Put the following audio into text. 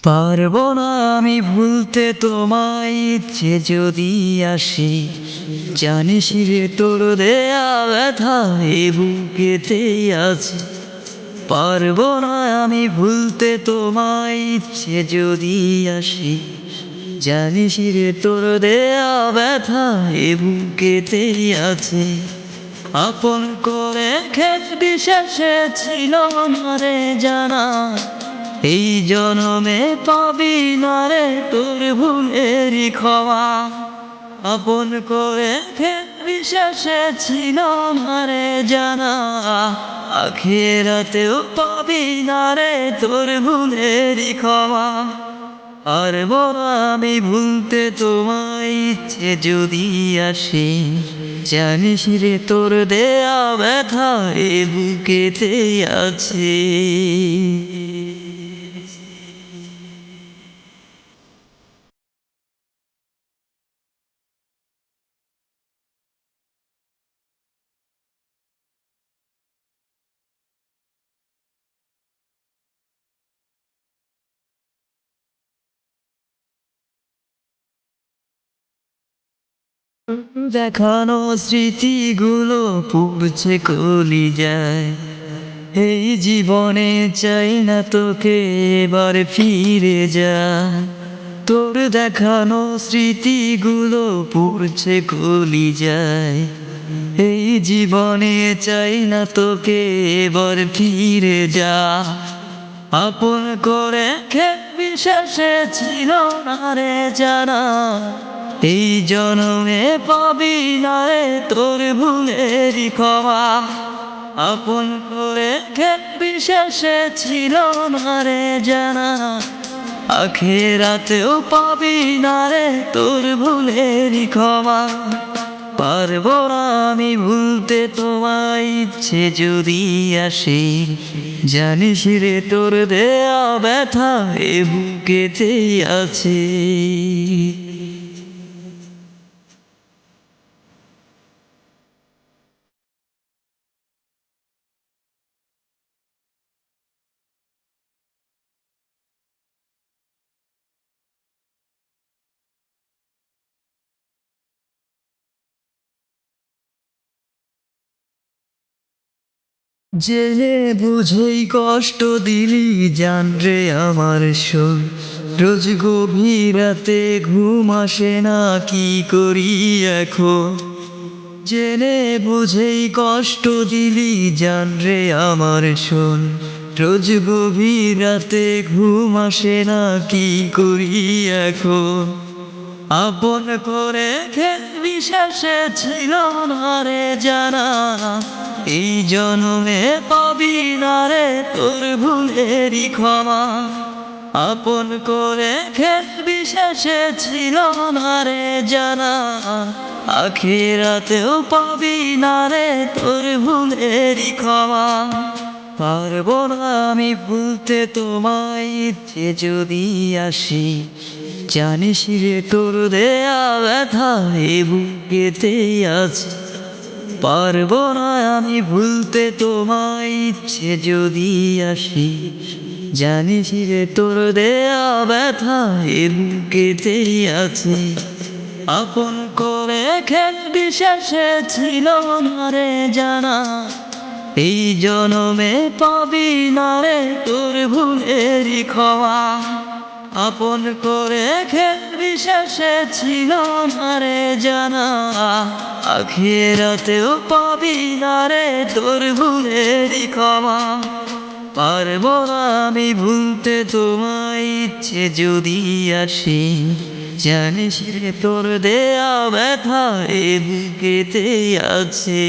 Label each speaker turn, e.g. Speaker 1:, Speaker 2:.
Speaker 1: পারবো না আমি ভুলতে তোমায়, ইচ্ছে যদি আসে। জানিস রে তোর দেয়া ব্যথা এ বুকেতেই আছে। পারবো না আমি ভুলতে তোমায়, ইচ্ছে যদি আসে। জানিস রে তোর দেয়া ব্যথা এ বুকেতেই আছে। আপন করে ক্ষেত বিশেষে ছিল না রে জানা, এই জনমে পাবি না রে তোর ভুলেরই ক্ষমা। আপন করে ক্ষেত বিশেষে ছিল না রে জানা, আখিরাতেও পাবি না রে তোর ভুলেরই ক্ষমা। আর বড় আমি ভুলতে তোমায়, ইচ্ছে যদি আসে। জানিস রে তোর দেয়া ব্যথা এ বুকেতে আছে। দেখানো স্মৃতিগুলো পুড়ছে কলিজায়। এই জীবনে চাই না তোকে এবার ফিরে যা। তোর দেখানো স্মৃতিগুলো পুড়ছে কলিজায়। এই জীবনে চাই না তোকে এবার ফিরে যা। আপন করে কে বিশ্বাসে ছিল না রে জানা, এই জনমে পাবি না রে তোর ভুলেরই ক্ষমা। আপন করে কে বিশ্বাসে ছিল না রে জানা, আখিরাতেও পাবি না রে তোর ভুলেরই ক্ষমা। পারবো না আমি ভুলতে তোমায়, ইচ্ছে যদি আসে। জানিস রে তোর দেয়া ব্যথা এ বুকেতেই আছে। জেনে বুঝেই কষ্ট দিলি জান রে আমার শোন। রোজ গভীর রাতে ঘুম আসে না, কি করি এখন। জেনে বুঝেই কষ্ট দিলি জান রে আমার শোন। রোজ গভীর রাতে ঘুম আসে না, কি করি এখন। আপন করে কে বিশ্বাসে ছিল না রে জানা, এই জনমে পাবি না রে তোর ভুলেরই ক্ষমা। আপন করে কে বিশ্বাসে ছিল না রে জানা, আখিরাতেও পাবি না রে তোর ভুলেরই ক্ষমা। পারবো না আমি ভুলতে তোমায়, ইচ্ছে যদি আসে। জানিস রে তোর দেয়া ব্যথা এ বুকেতেই আছে। পারবো না আমি ভুলতে তোমায়, ইচ্ছে যদি আসে। জানিস রে তোর দেয়া ব্যথা এ বুকেতেই আছে। আপন করে খেল বিশ্বাসে ছিল না রে জানা, এই জনমে পাবি না রে তোর ভুলেরই ক্ষমা। আপন করে খেল বিশ্বাসে ছিল না রে জানা, আখিরাতেও পাবি না রে তোর ভুলেরই ক্ষমা। পারবো না আমি ভুলতে তোমায়, ইচ্ছে যদি আসে। জানিস রে তোর দেয়া ব্যথা এ বুকেতেই আছে।